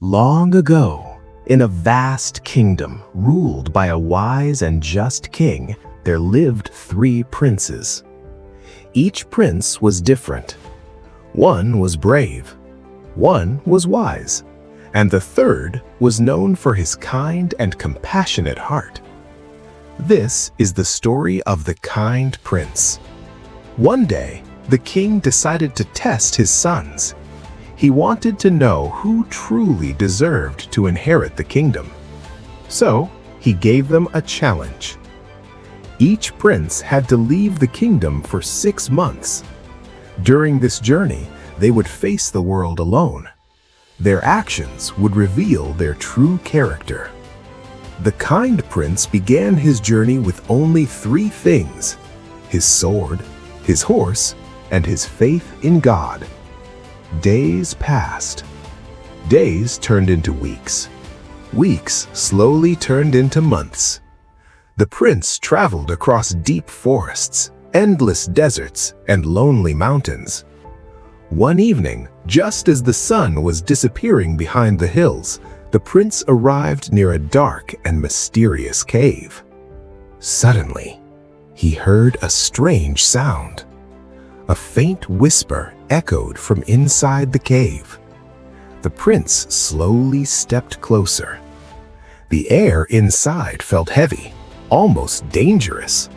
Long ago, in a vast kingdom ruled by a wise and just king, there lived 3 princes. Each prince was different. One was brave, one was wise, and the third was known for his kind and compassionate heart. This is the story of the kind prince. One day, the king decided to test his sons. He wanted to know who truly deserved to inherit the kingdom. So, he gave them a challenge. Each prince had to leave the kingdom for 6 months. During this journey, they would face the world alone. Their actions would reveal their true character. The kind prince began his journey with only 3 things: his sword, his horse, and his faith in God. Days passed. Days turned into weeks. Weeks slowly turned into months. The prince traveled across deep forests, endless deserts, and lonely mountains. One evening, just as the sun was disappearing behind the hills, the prince arrived near a dark and mysterious cave. Suddenly, he heard a strange sound. A faint whisper echoed from inside the cave. The prince slowly stepped closer. The air inside felt heavy, almost dangerous.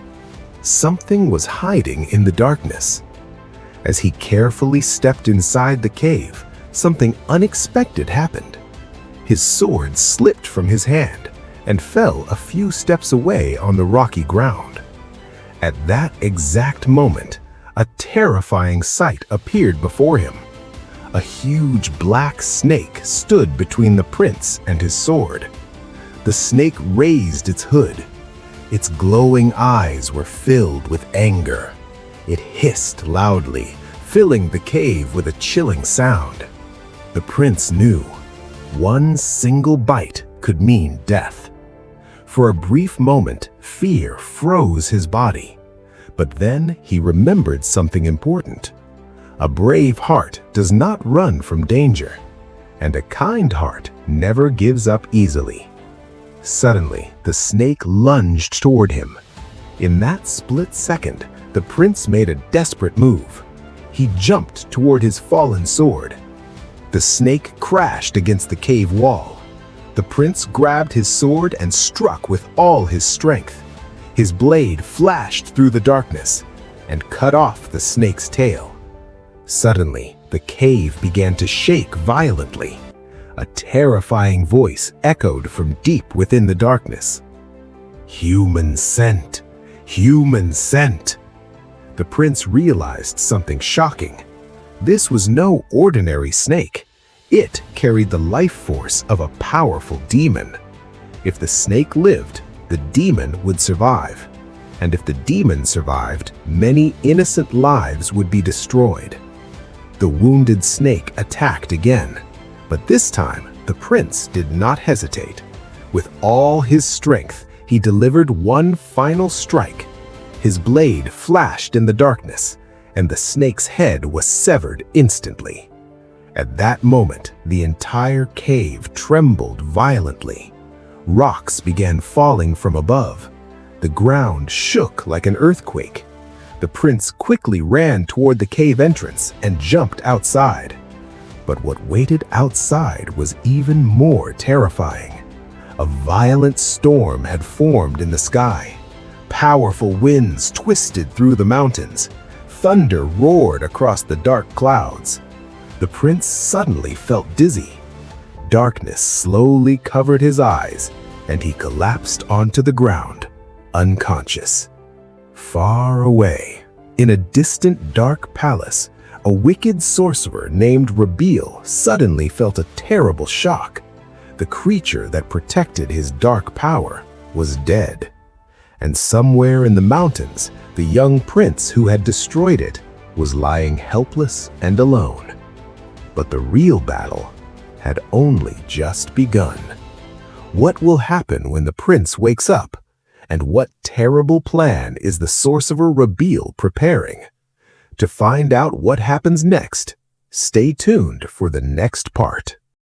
Something was hiding in the darkness. As he carefully stepped inside the cave, something unexpected happened. His sword slipped from his hand and fell a few steps away on the rocky ground. At that exact moment, a terrifying sight appeared before him. A huge black snake stood between the prince and his sword. The snake raised its hood. Its glowing eyes were filled with anger. It hissed loudly, filling the cave with a chilling sound. The prince knew one single bite could mean death. For a brief moment, fear froze his body. But then he remembered something important. A brave heart does not run from danger, and a kind heart never gives up easily. Suddenly, the snake lunged toward him. In that split second, the prince made a desperate move. He jumped toward his fallen sword. The snake crashed against the cave wall. The prince grabbed his sword and struck with all his strength. His blade flashed through the darkness and cut off the snake's tail. Suddenly, the cave began to shake violently. A terrifying voice echoed from deep within the darkness. "Human scent! Human scent!" The prince realized something shocking. This was no ordinary snake. It carried the life force of a powerful demon. If the snake lived, the demon would survive. And if the demon survived, many innocent lives would be destroyed. The wounded snake attacked again. But this time, the prince did not hesitate. With all his strength, he delivered one final strike. His blade flashed in the darkness, and the snake's head was severed instantly. At that moment, the entire cave trembled violently. Rocks began falling from above. The ground shook like an earthquake. The prince quickly ran toward the cave entrance and jumped outside. But what waited outside was even more terrifying. A violent storm had formed in the sky. Powerful winds twisted through the mountains. Thunder roared across the dark clouds. The prince suddenly felt dizzy. Darkness slowly covered his eyes, and he collapsed onto the ground, unconscious. Far away, in a distant dark palace, a wicked sorcerer named Rabil suddenly felt a terrible shock. The creature that protected his dark power was dead. And somewhere in the mountains, the young prince who had destroyed it was lying helpless and alone. But the real battle had only just begun. What will happen when the prince wakes up? And what terrible plan is the sorcerer Rabil preparing? To find out what happens next, stay tuned for the next part.